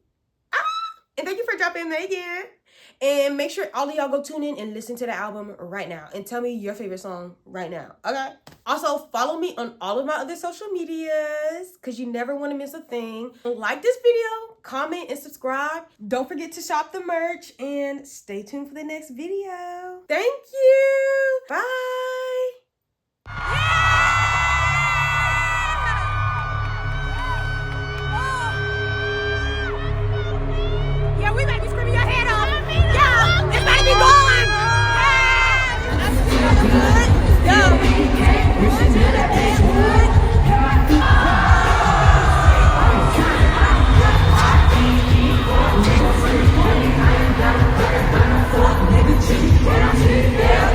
And thank you for dropping Megan. And make sure all of y'all go tune in and listen to the album right now. And tell me your favorite song right now, okay? Also, follow me on all of my other social medias because you never want to miss a thing. Like this video, comment, and subscribe. Don't forget to shop the merch. And stay tuned for the next video. Thank you. Bye. Yeah, we might be screaming your head off. Yeah, it's about to be going. Yeah.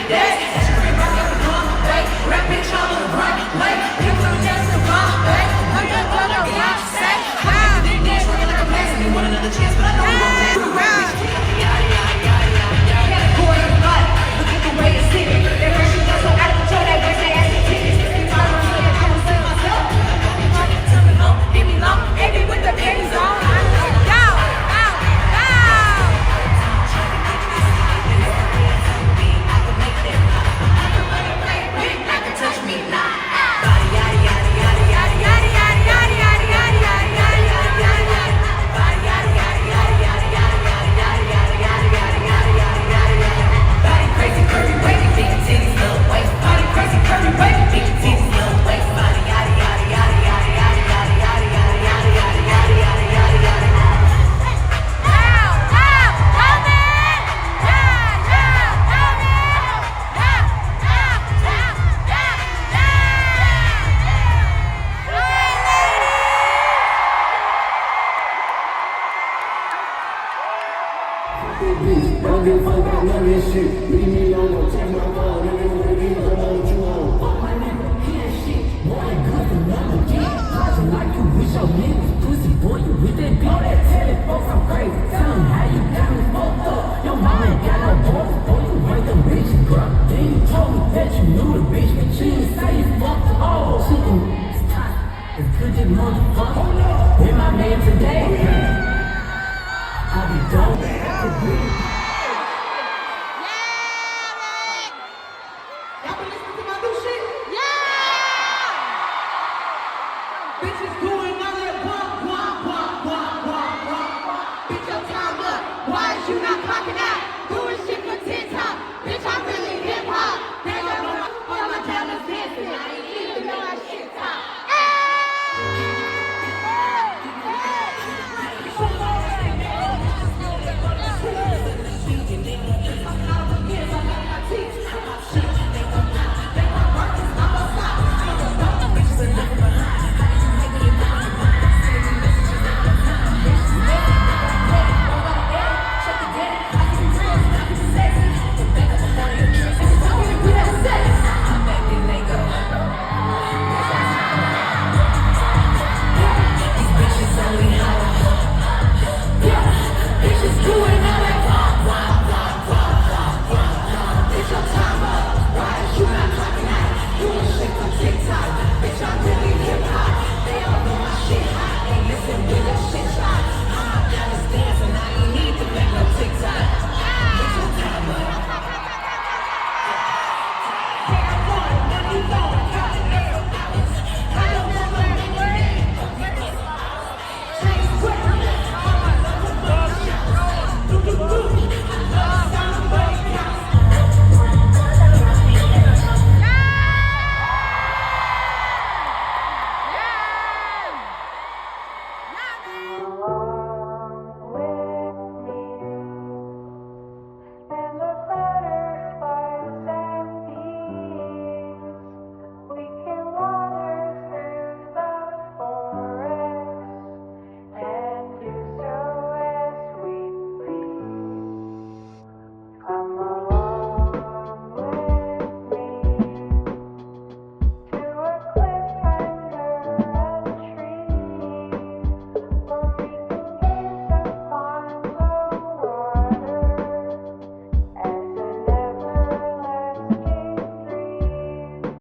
that.